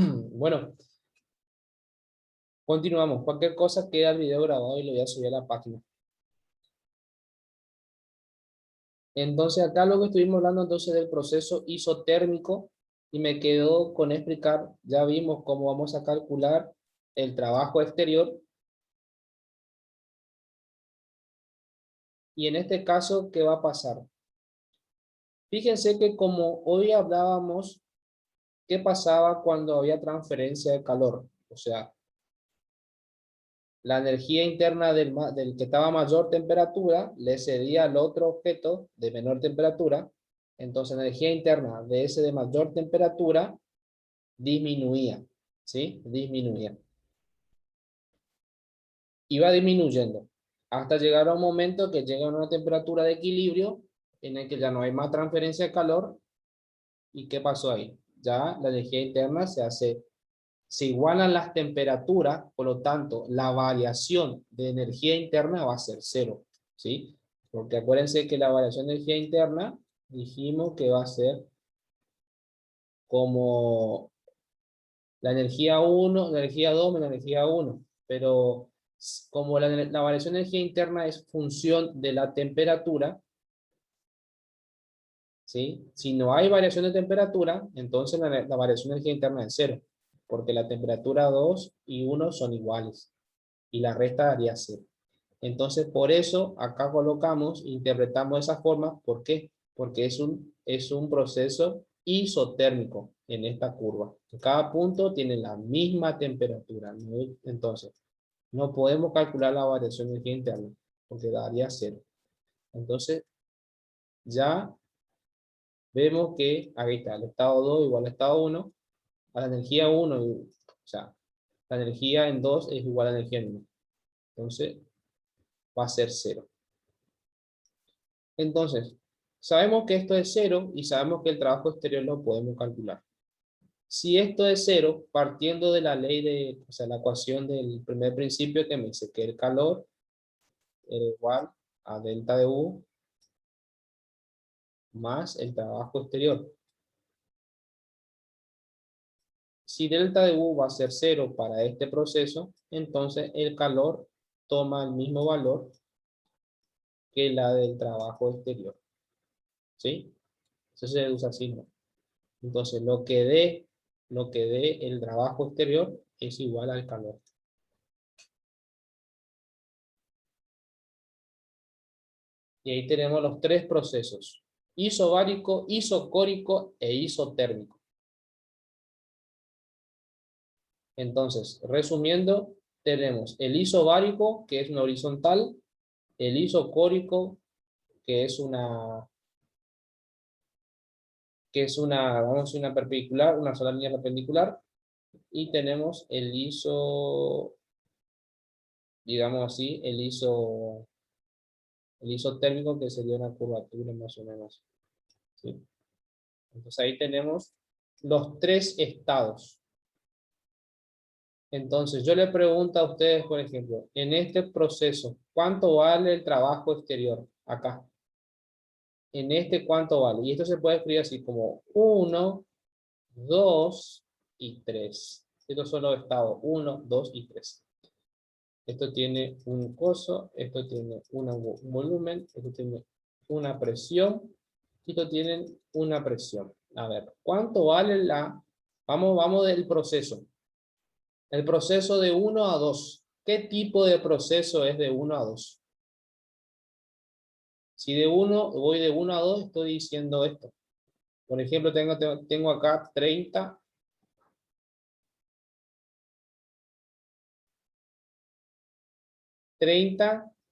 Bueno, continuamos. Cualquier cosa queda el video grabado y lo voy a subir a la página. Entonces acá lo que estuvimos hablando entonces del proceso isotérmico y me quedó con explicar, ya vimos cómo vamos a calcular el trabajo exterior y en este caso, ¿qué va a pasar? Fíjense que como hoy hablábamos, ¿qué pasaba cuando había transferencia de calor? O sea, la energía interna del que estaba a mayor temperatura le cedía al otro objeto de menor temperatura, entonces la energía interna de ese de mayor temperatura disminuía, ¿sí? Disminuía. Iba disminuyendo hasta llegar a un momento que llega a una temperatura de equilibrio en el que ya no hay más transferencia de calor. ¿Y qué pasó ahí? Ya la energía interna se igualan las temperaturas, por lo tanto, la variación de energía interna va a ser cero, ¿sí? Porque acuérdense que la variación de energía interna dijimos que va a ser como la energía 1, la energía 2 menos la energía 1, pero como la variación de energía interna es función de la temperatura, ¿sí? Si no hay variación de temperatura, entonces la variación de energía interna es cero, porque la temperatura 2 y 1 son iguales, y la resta daría cero. Entonces, por eso acá colocamos, interpretamos de esa forma. ¿Por qué? Porque es un proceso isotérmico en esta curva. Cada punto tiene la misma temperatura, ¿no? Entonces, no podemos calcular la variación de energía interna, porque daría cero. Entonces, ya vemos que, ahí está, el estado 2 igual al estado 1, a la energía 1, o sea, la energía en 2 es igual a la energía en 1. Entonces, va a ser cero. Entonces, sabemos que esto es cero y sabemos que el trabajo exterior lo podemos calcular. Si esto es cero, partiendo de la ley o sea, la ecuación del primer principio que me dice que el calor era igual a delta de U más el trabajo exterior. Si delta de U va a ser cero para este proceso, entonces el calor toma el mismo valor que la del trabajo exterior. ¿Sí? Eso se usa así, ¿no? Entonces, lo que dé el trabajo exterior es igual al calor. Y ahí tenemos los tres procesos: isobárico, isocórico e isotérmico. Entonces, resumiendo, tenemos el isobárico, que es una horizontal, el isocórico, que es vamos a decir, una perpendicular, una sola línea perpendicular, y tenemos digamos así, el isotérmico, que sería una curvatura más o menos, ¿sí? Entonces ahí tenemos los tres estados. Entonces yo le pregunto a ustedes, por ejemplo, en este proceso, ¿cuánto vale el trabajo exterior? Acá. En este, ¿cuánto vale? Y esto se puede escribir así como 1, 2 y 3. Estos son los estados 1, 2 y 3. Esto tiene un coso, esto tiene un volumen, esto tiene una presión, y esto tiene una presión. A ver, ¿cuánto vale vamos del proceso? El proceso de 1 a 2. ¿Qué tipo de proceso es de 1 a 2? Si voy de 1 a 2, estoy diciendo esto. Por ejemplo, tengo acá 30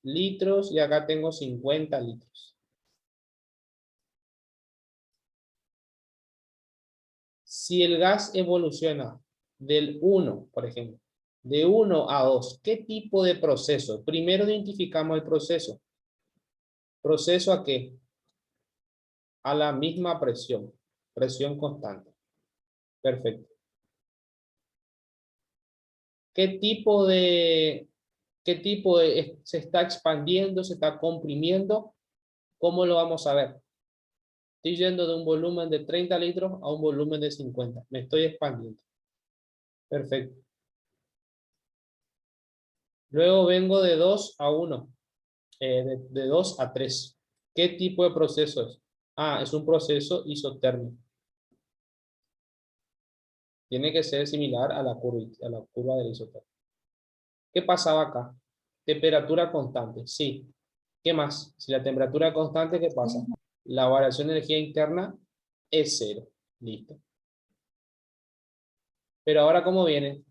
litros y acá tengo 50 litros. Si el gas evoluciona del 1, por ejemplo, de 1 a 2, ¿qué tipo de proceso? Primero identificamos el proceso. ¿Proceso a qué? A la misma presión. Presión constante. Perfecto. ¿Se está expandiendo, se está comprimiendo? ¿Cómo lo vamos a ver? Estoy yendo de un volumen de 30 litros a un volumen de 50. Me estoy expandiendo. Perfecto. Luego vengo de 2 a 1, de 2 a 3. ¿Qué tipo de proceso es? Ah, es un proceso isotérmico. Tiene que ser similar a la curva del isotérmico. ¿Qué pasaba acá? Temperatura constante, sí. ¿Qué más? Si la temperatura es constante, ¿qué pasa? La variación de energía interna es cero. Listo. Pero ahora, ¿cómo viene?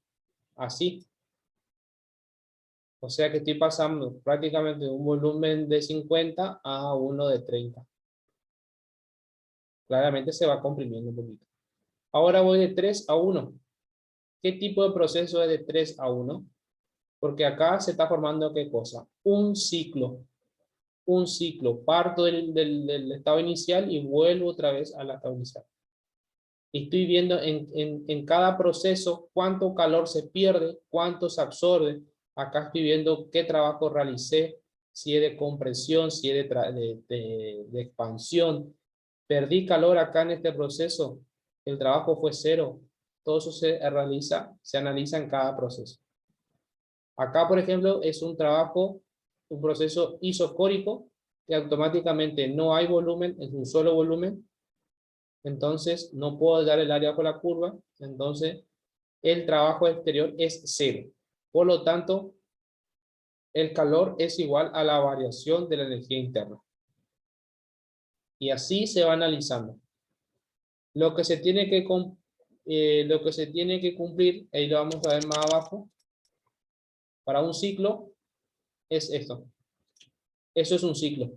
Así. O sea que estoy pasando prácticamente de un volumen de 50 a uno de 30. Claramente se va comprimiendo un poquito. Ahora voy de 3 a 1. ¿Qué tipo de proceso es de 3 a 1? Porque acá se está formando, ¿qué cosa? Un ciclo. Un ciclo. Parto del estado inicial y vuelvo otra vez al estado inicial. Estoy viendo en cada proceso cuánto calor se pierde, cuánto se absorbe. Acá estoy viendo qué trabajo realicé, si es de compresión, si es de expansión. Perdí calor acá en este proceso, el trabajo fue cero. Todo eso se analiza en cada proceso. Acá, por ejemplo, es un trabajo, un proceso isocórico, que automáticamente no hay volumen, es un solo volumen, entonces no puedo dar el área por la curva, entonces el trabajo exterior es cero. Por lo tanto, el calor es igual a la variación de la energía interna. Y así se va analizando. Lo que se tiene que, lo que se tiene que cumplir, ahí lo vamos a ver más abajo, para un ciclo, es esto. Eso es un ciclo.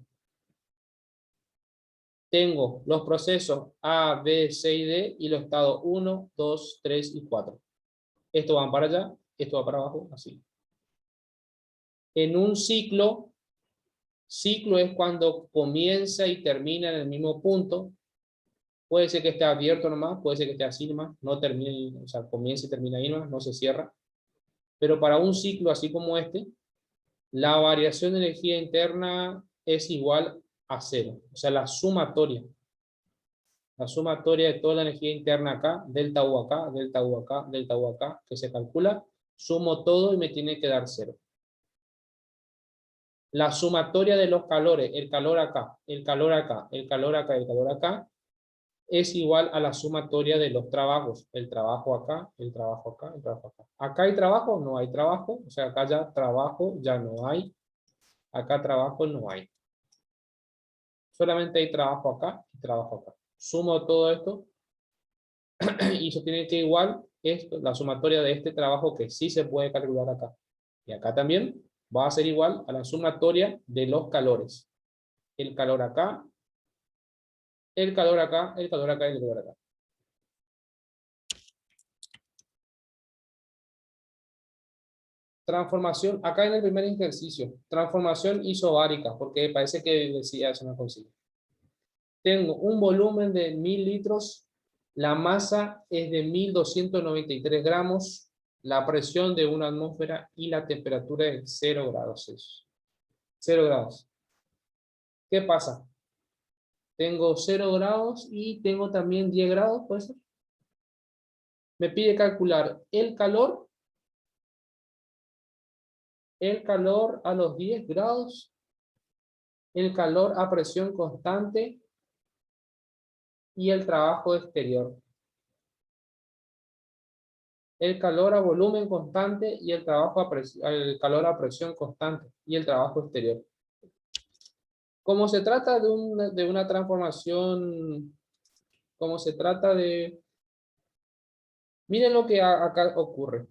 Tengo los procesos A, B, C y D y los estados 1, 2, 3 y 4. Esto va para allá, esto va para abajo, así. En un ciclo, ciclo es cuando comienza y termina en el mismo punto. Puede ser que esté abierto nomás, puede ser que esté así nomás, no termine, o sea, comienza y termina ahí nomás, no se cierra. Pero para un ciclo así como este, la variación de energía interna es igual a cero. O sea, la sumatoria de toda la energía interna acá, delta U acá, delta U acá, delta U acá, que se calcula, sumo todo y me tiene que dar cero. La sumatoria de los calores, el calor acá, el calor acá, el calor acá, el calor acá, es igual a la sumatoria de los trabajos, el trabajo acá, el trabajo acá, el trabajo acá. Acá hay trabajo, no hay trabajo, o sea, acá ya trabajo ya no hay, acá trabajo no hay. Solamente hay trabajo acá y trabajo acá. Sumo todo esto y eso tiene que igual esto, la sumatoria de este trabajo que sí se puede calcular acá. Y acá también va a ser igual a la sumatoria de los calores. El calor acá, el calor acá, el calor acá y el calor acá. Transformación, acá en el primer ejercicio, transformación isobárica, porque parece que decía eso no consigue. Tengo un volumen de 1000 litros, la masa es de 1293 gramos, la presión de una atmósfera y la temperatura es 0 grados Celsius. 0 grados. ¿Qué pasa? Tengo 0 grados y tengo también 10 grados, ¿puede ser? Me pide calcular el calor a los 10 grados, el calor a presión constante y el trabajo exterior. El calor a volumen constante y el el calor a presión constante y el trabajo exterior. Como se trata de una transformación, como se trata de... Miren lo que acá ocurre.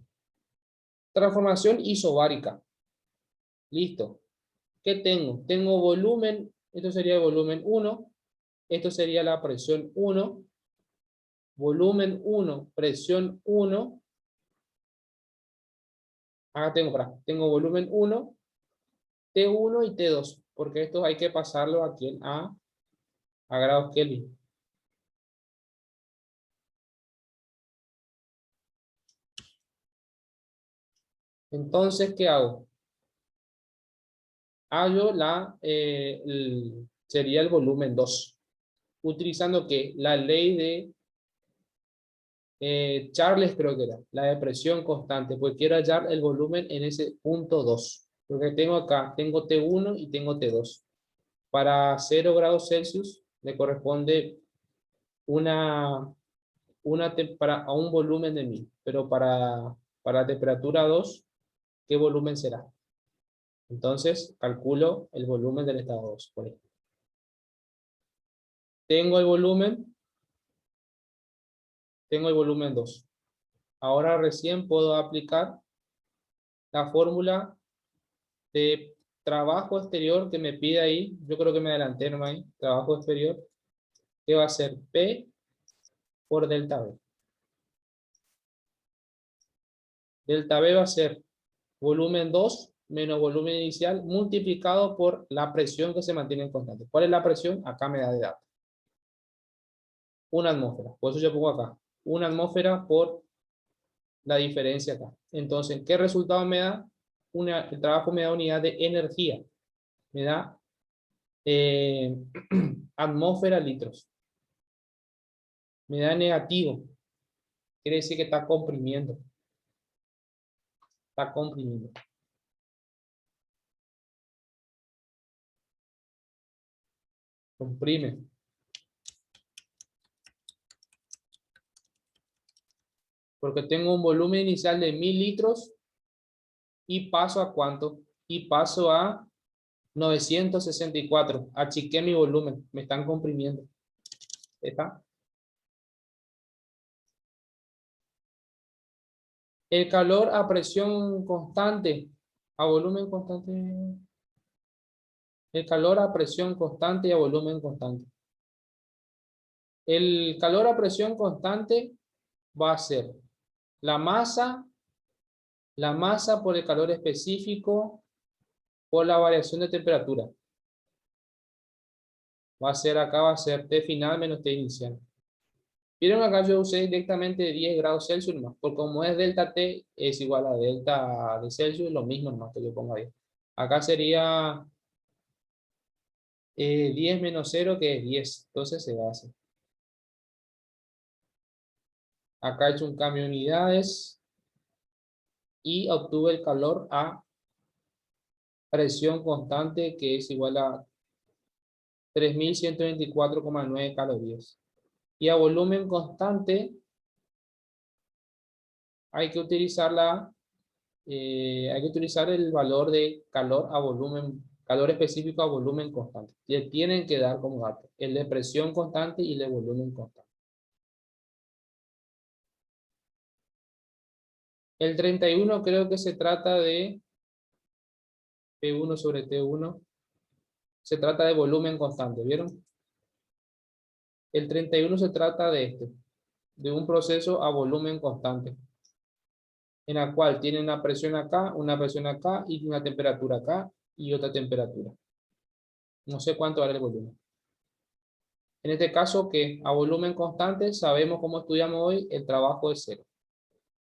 Transformación isobárica. Listo. ¿Qué tengo? Tengo volumen, esto sería el volumen 1, esto sería la presión 1, volumen 1, presión 1. Acá tengo volumen 1, T1 y T2, porque esto hay que pasarlo aquí a grados Kelvin. Entonces, ¿qué hago? Hallo sería el volumen 2, utilizando que la ley Charles creo que era, la de presión constante, porque quiero hallar el volumen en ese punto 2. Porque tengo acá, tengo T1 y tengo T2. Para 0 grados Celsius le corresponde a un volumen de 1000, pero para temperatura 2, ¿qué volumen será? Entonces, calculo el volumen del estado 2. Por ejemplo. Tengo el volumen 2. Ahora recién puedo aplicar la fórmula de trabajo exterior que me pide ahí. Yo creo que me adelanté nomás ahí. Trabajo exterior, que va a ser P por delta B. Delta B va a ser volumen 2 menos volumen inicial multiplicado por la presión que se mantiene en constante. ¿Cuál es la presión? Acá me da de dato. Una atmósfera. Por eso yo pongo acá. Una atmósfera por la diferencia acá. Entonces, ¿qué resultado me da? El trabajo me da unidad de energía. Me da atmósfera litros. Me da negativo. Quiere decir que está comprimiendo. Está comprimiendo. Comprime. Porque tengo un volumen inicial de 1000 litros y paso a ¿cuánto? Y paso a 964. Achiqué mi volumen. Me están comprimiendo. ¿Está? El calor a presión constante. A volumen constante. El calor a presión constante y a volumen constante. El calor a presión constante va a ser la masa por el calor específico por la variación de temperatura. Va a ser T final menos T inicial. Vieron acá yo usé directamente 10 grados Celsius más, porque como es delta T es igual a delta de Celsius, lo mismo más que yo pongo ahí. Acá sería 10 menos 0 que es 10, entonces se va a hacer. Acá he hecho un cambio de unidades y obtuve el calor a presión constante que es igual a 3124,9 calorías. Y a volumen constante hay que utilizar hay que utilizar el valor de calor a volumen, calor específico a volumen constante. Le tienen que dar como dato el de presión constante y el de volumen constante. El 31 creo que se trata de P1 sobre T1. Se trata de volumen constante, ¿vieron? El 31 se trata de un proceso a volumen constante, en la cual tiene una presión acá y una temperatura acá y otra temperatura. No sé cuánto vale el volumen. En este caso, que a volumen constante, sabemos cómo estudiamos hoy, el trabajo es cero.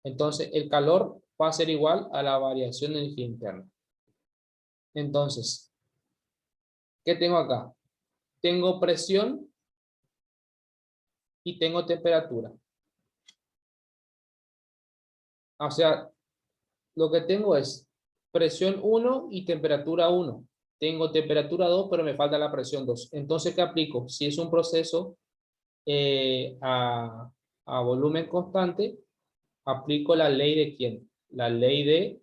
Entonces, el calor va a ser igual a la variación de energía interna. Entonces, ¿qué tengo acá? Tengo presión y tengo temperatura. O sea, lo que tengo es presión 1 y temperatura 1. Tengo temperatura 2, pero me falta la presión 2. Entonces, ¿qué aplico? Si es un proceso eh, a, a volumen constante, aplico la ley de ¿quién? La ley de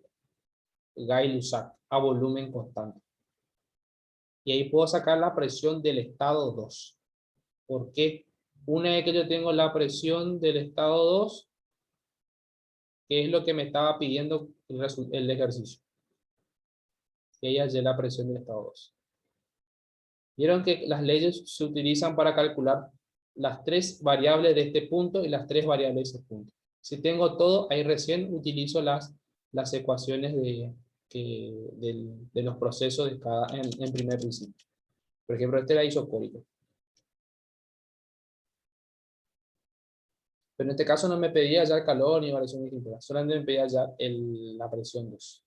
Gay-Lussac, a volumen constante. Y ahí puedo sacar la presión del estado 2. ¿Por qué? Una vez que yo tengo la presión del estado 2, que es lo que me estaba pidiendo el ejercicio. Que ella es la presión del estado 2. Vieron que las leyes se utilizan para calcular las tres variables de este punto y las tres variables de este punto. Si tengo todo, ahí recién utilizo las ecuaciones de los procesos en primer principio. Por ejemplo, este era isocórico. Pero en este caso no me pedía ya el calor ni variación de temperatura, solamente me pedía ya la presión 2.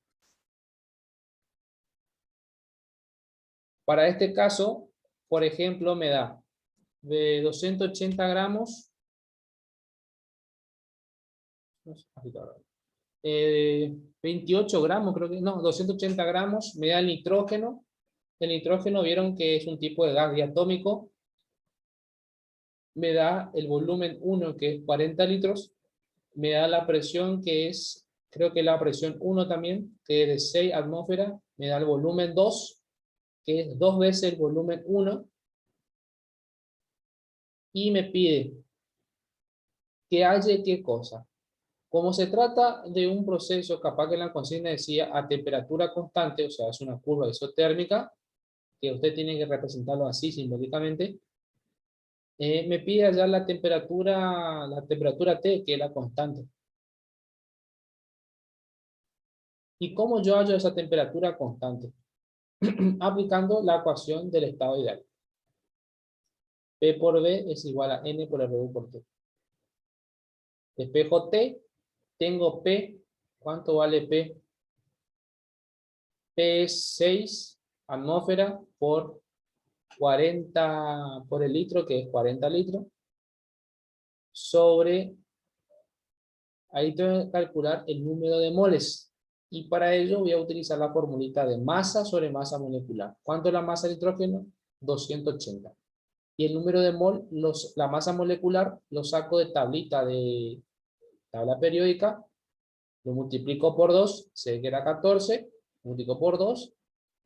Para este caso, por ejemplo, me da de 280 gramos No sé, así está. 28 gramos, creo que, no, 280 gramos, me da el nitrógeno. El nitrógeno vieron que es un tipo de gas diatómico. Me da el volumen 1, que es 40 litros. Me da la presión, que es, creo que la presión 1 también, que es de 6 atmósferas. Me da el volumen 2, que es 2 veces el volumen 1. Y me pide que haya qué cosa. Como se trata de un proceso, capaz que en la consigna decía a temperatura constante, o sea, es una curva isotérmica, que usted tiene que representarlo así simbólicamente, me pide allá la temperatura T, que es la constante. ¿Y cómo yo hallo esa temperatura constante? Aplicando la ecuación del estado ideal. P por V es igual a N por RU por T. Despejo T, tengo P. ¿Cuánto vale P? P es 6 atmósferas por 40 por el litro, que es 40 litros, sobre, ahí tengo que calcular el número de moles. Y para ello voy a utilizar la formulita de masa sobre masa molecular. ¿Cuánto es la masa de nitrógeno? 280. Y el número de mol, la masa molecular, lo saco de tablita de tabla periódica, lo multiplico por 2, sé que era 14, multiplico por 2,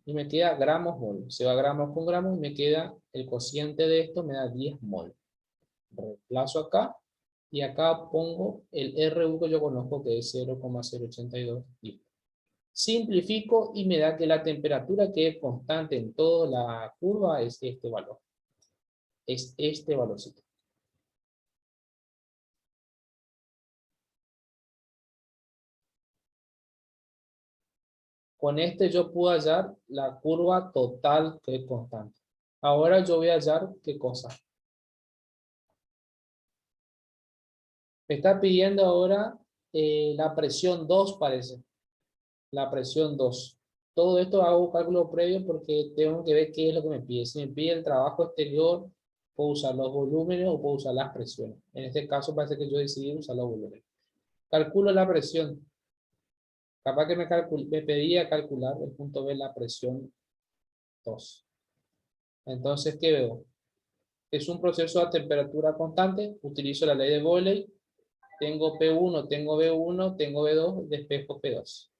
y me queda gramos mol. Se va gramos con gramos y me queda el cociente de esto, me da 10 mol. Reemplazo acá, y acá pongo el RU que yo conozco, que es 0,082. Simplifico y me da que la temperatura que es constante en toda la curva es este valor. Es este valorcito. Con este yo puedo hallar la curva total que es constante. Ahora yo voy a hallar qué cosa. Me está pidiendo ahora la presión 2 parece. La presión 2. Todo esto hago cálculo previo porque tengo que ver qué es lo que me pide. Si me pide el trabajo exterior, puedo usar los volúmenes o puedo usar las presiones. En este caso parece que yo decidí usar los volúmenes. Calculo la presión. Capaz que me pedía calcular el punto B, la presión 2. Entonces, ¿qué veo? Es un proceso a temperatura constante. Utilizo la ley de Boyle. Tengo P1, tengo B1, tengo B2, despejo P2.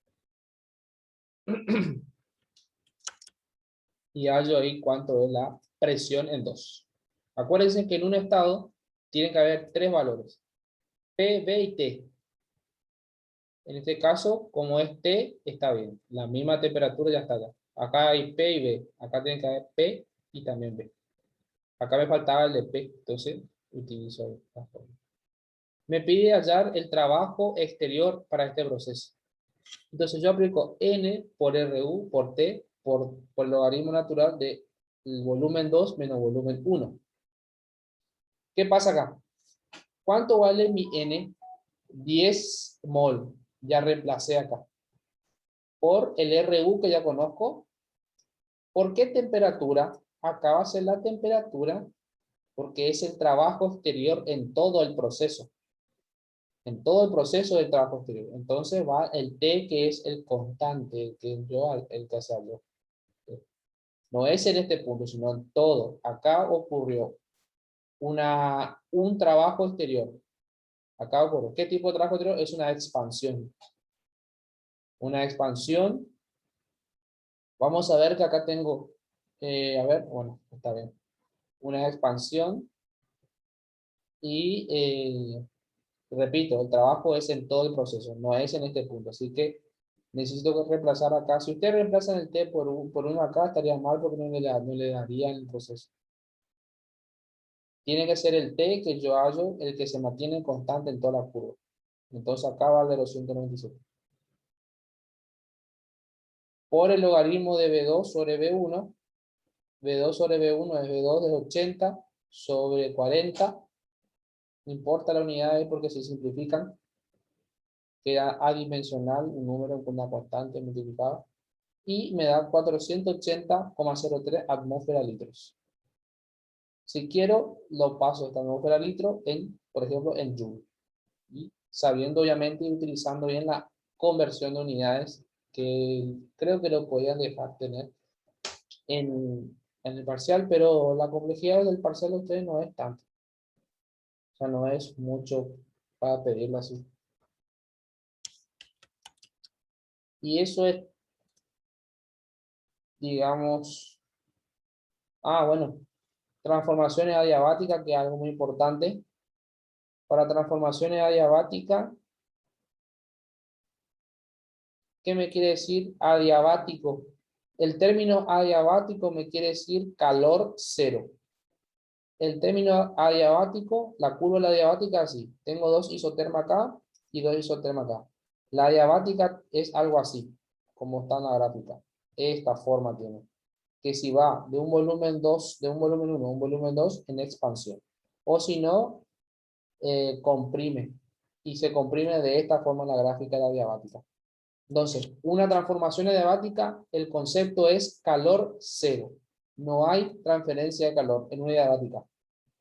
Y hallo ahí cuánto es la presión en 2. Acuérdense que en un estado tiene que haber tres valores. P, B y T. En este caso, como es T, está bien. La misma temperatura ya está allá. Acá hay P y B. Acá tiene que haber P y también B. Acá me faltaba el de P, entonces utilizo esta forma. Me pide hallar el trabajo exterior para este proceso. Entonces yo aplico N por RU por T por logaritmo natural de volumen 2 menos volumen 1. ¿Qué pasa acá? ¿Cuánto vale mi N? 10 mol. Ya reemplacé acá. Por el RU que ya conozco. ¿Por qué temperatura? Acá va a ser la temperatura porque es el trabajo exterior en todo el proceso. En todo el proceso del trabajo exterior. Entonces va el T, que es el constante, el que hacerlo. No es en este punto, sino en todo. Acá ocurrió un trabajo exterior. Acá ocurrió. ¿Qué tipo de trabajo exterior? Es una expansión. Una expansión. Vamos a ver que acá tengo, a ver, bueno, está bien. Una expansión y, repito, el trabajo es en todo el proceso, no es en este punto. Así que necesito reemplazar acá. Si usted reemplaza el T por uno acá, estaría mal porque no le daría el proceso. Tiene que ser el T que yo hallo, el que se mantiene constante en toda la curva. Entonces acá vale los 197. Por el logaritmo de B2 sobre B1, B2 sobre B1 es B2 de 80 sobre 40. No importa la unidad porque se simplifican. Queda adimensional, un número con una constante multiplicada. Y me da 480,03 atmósfera litros. Si quiero, lo paso esta atmósfera litro en, por ejemplo, en joule. y sabiendo obviamente y utilizando bien la conversión de unidades que creo que lo podían dejar tener en el parcial, pero la complejidad del parcial de ustedes no es tanto, o sea, no es mucho para pedirlo así. Y eso es, digamos, bueno, transformaciones adiabáticas, que es algo muy importante. Para transformaciones adiabáticas, ¿qué me quiere decir adiabático? El término adiabático me quiere decir calor cero. El término adiabático, la curva de la adiabática, así. Tengo dos isotermas acá y dos isotermas acá. La adiabática es algo así, como está en la gráfica. Esta forma tiene. Que si va de un volumen 2, de un volumen 1 a un volumen 2 en expansión. O si no, comprime. Y se comprime de esta forma en la gráfica de la adiabática. Entonces, una transformación adiabática, el concepto es calor cero. No hay transferencia de calor en una adiabática.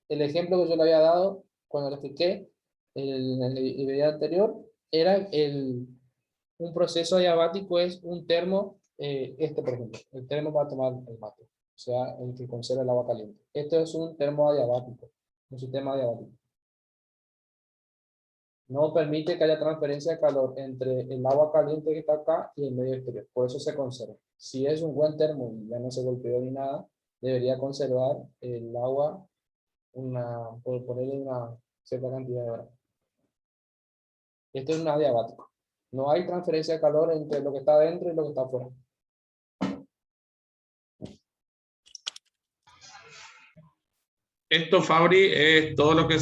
El ejemplo que yo le había dado cuando le expliqué en el video anterior era un proceso adiabático es un termo, por ejemplo, el termo para tomar el mate, o sea, el que conserva el agua caliente. Esto es un termo adiabático, un sistema adiabático. No permite que haya transferencia de calor entre el agua caliente que está acá y el medio exterior. Por eso se conserva. Si es un buen termo y ya no se golpeó ni nada, debería conservar el agua por ponerle una cierta cantidad de horas. Esto es un adiabático. No hay transferencia de calor entre lo que está dentro y lo que está afuera. Esto, Fabri, es todo lo que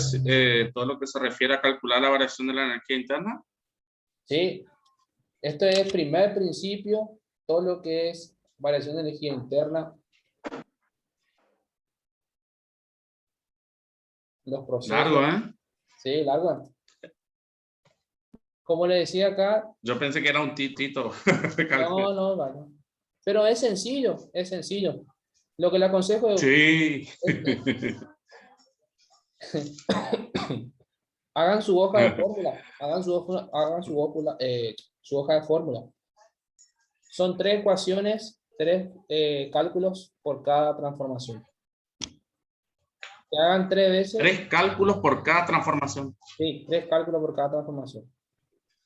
todo lo que se refiere a calcular la variación de la energía interna. Sí, esto es el primer principio, todo lo que es variación de energía interna, los Largo, procesos. ¿eh? Sí, largo. Como le decía acá, Yo pensé que era un titito de cálculo. no, no, vale. Pero es sencillo, es sencillo. Lo que le aconsejo Sí. hagan su hoja de fórmula, su hoja de fórmula. Son 3 ecuaciones, 3 cálculos por cada transformación. Que hagan 3 veces, 3 cálculos por cada transformación. sí, 3 cálculos por cada transformación.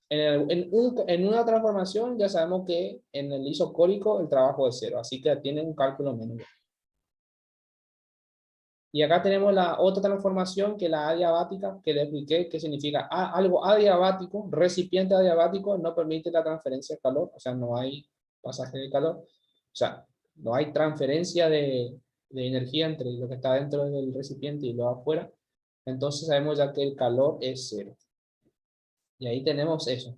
En una transformación ya sabemos que en el isocórico el trabajo es 0, así que tiene un cálculo menos. Y acá tenemos la otra transformación, que es la adiabática, que le expliqué que significa algo adiabático, recipiente adiabático, no permite la transferencia de calor, o sea, no hay pasaje de calor, o sea, no hay transferencia de energía entre lo que está dentro del recipiente y lo de afuera. Entonces sabemos ya que el calor es 0. Y ahí tenemos eso.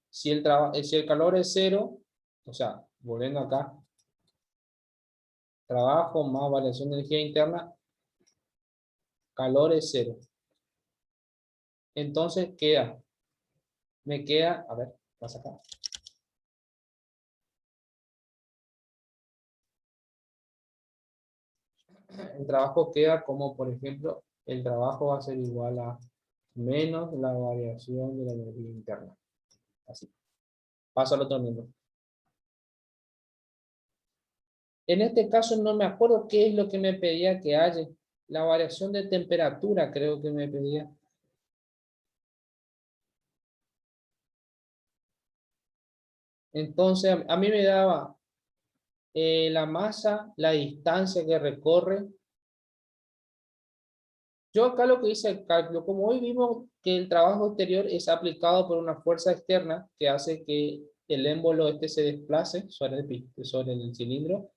Si el calor es 0, o sea, volviendo acá, trabajo más variación de energía interna, calor es 0. Entonces me queda, a ver, vas acá. El trabajo queda como, por ejemplo, el trabajo va a ser igual a menos la variación de la energía interna. Así. Paso al otro miembro. En este caso no me acuerdo qué es lo que me pedía que haya. La variación de temperatura creo que me pedía. Entonces, a mí me daba la masa, la distancia que recorre. Yo acá lo que hice el cálculo, como hoy vimos que el trabajo exterior es aplicado por una fuerza externa que hace que el émbolo se desplace sobre el cilindro,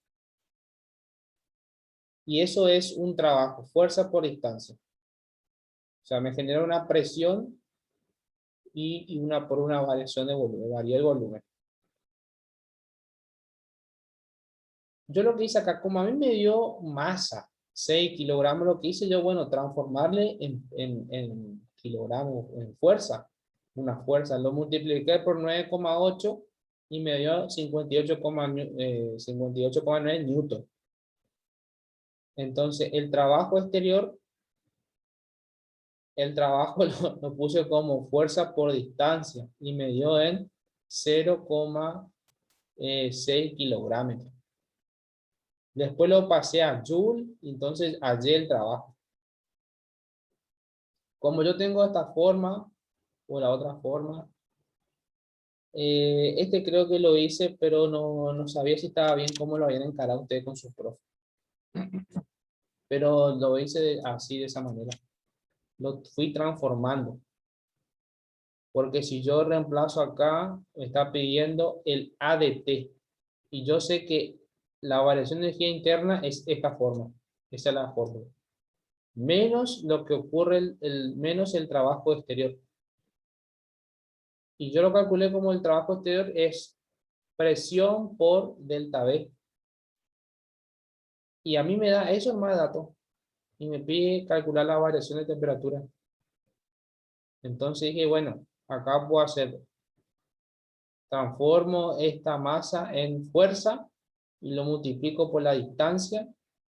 y eso es un trabajo, fuerza por distancia. O sea, me genera una presión y por una variación de volumen, varía el volumen. Yo lo que hice acá, como a mí me dio masa, 6 kilogramos, lo que hice yo, bueno, transformarle en kilogramos, en fuerza, una fuerza. Lo multipliqué por 9,8 y me dio 58,9 newton. Entonces, el trabajo exterior el trabajo lo puse como fuerza por distancia y me dio en 0,6 kilogramos. Después lo pasé a Joule, entonces hallé el trabajo. Como yo tengo esta forma o la otra forma, este creo que lo hice, pero no sabía si estaba bien cómo lo habían encarado ustedes con sus profes. Pero lo hice así, de esa manera. Lo fui transformando. Porque si yo reemplazo acá, me está pidiendo el ADT. Y yo sé que la variación de energía interna es esta forma. Esa es la fórmula. Menos lo que ocurre, menos el trabajo exterior. Y yo lo calculé como el trabajo exterior es presión por delta B. Y a mí me da eso más datos. Y me pide calcular la variación de temperatura. Entonces dije, bueno, acá puedo hacer, transformo esta masa en fuerza y lo multiplico por la distancia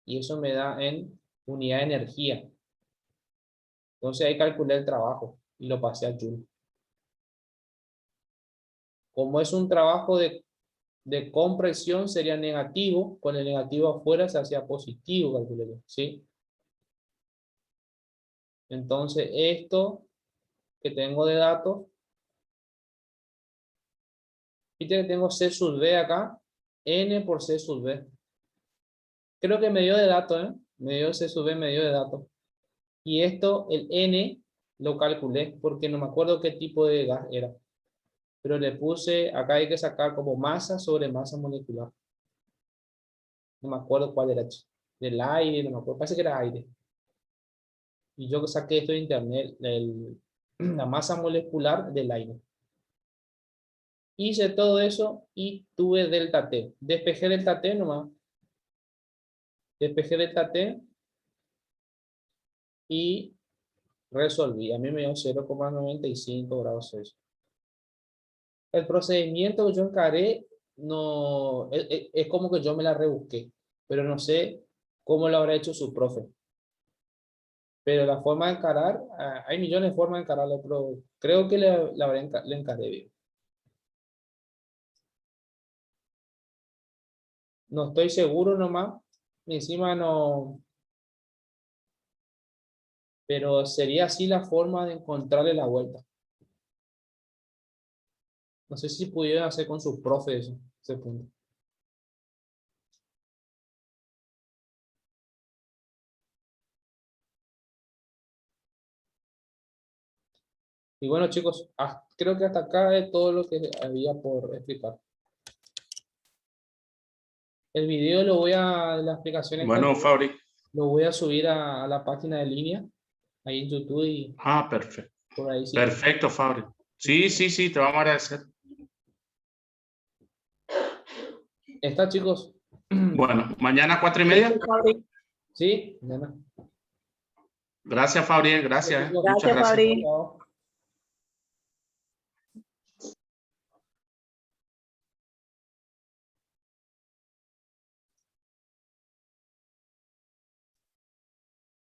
y eso me da en unidad de energía. Entonces ahí calculé el trabajo y lo pasé a Joule. Como es un trabajo de compresión, sería negativo, con el negativo afuera se hacía positivo, calculé yo, ¿sí? Entonces esto que tengo de datos, fíjate que tengo C sub B acá, N por C sub B. Creo que me dio de datos, ¿eh? Me dio C sub B, me dio de datos. Y esto, el N, lo calculé porque no me acuerdo qué tipo de gas era. Pero le puse, acá hay que sacar como masa sobre masa molecular. No me acuerdo cuál era. Del aire, no me acuerdo, parece que era aire. Y yo saqué esto de internet, la masa molecular del aire. Hice todo eso y tuve delta T. Despejé delta T nomás. Despejé delta T y resolví. A mí me dio 0,95 grados Celsius. El procedimiento que yo encaré no, es como que yo me la rebusqué, pero no sé cómo lo habrá hecho su profe. Pero la forma de encarar, hay millones de formas de encararlo, pero creo que le encaré bien. No estoy seguro nomás, encima no, pero sería así la forma de encontrarle la vuelta. No sé si pudieron hacer con sus profes eso, ese punto. Y bueno, chicos, creo que hasta acá es todo lo que había por explicar. El video lo voy a, la explicación Bueno, Fabri. lo voy a subir a la página de línea, ahí en YouTube y Perfecto. por ahí sí. Perfecto, Fabri. Sí, sí, sí, te vamos a agradecer. Está, chicos. Bueno, mañana 4:30. Sí, mañana. Gracias, Fabri. Gracias. Gracias, Fabri. Chao.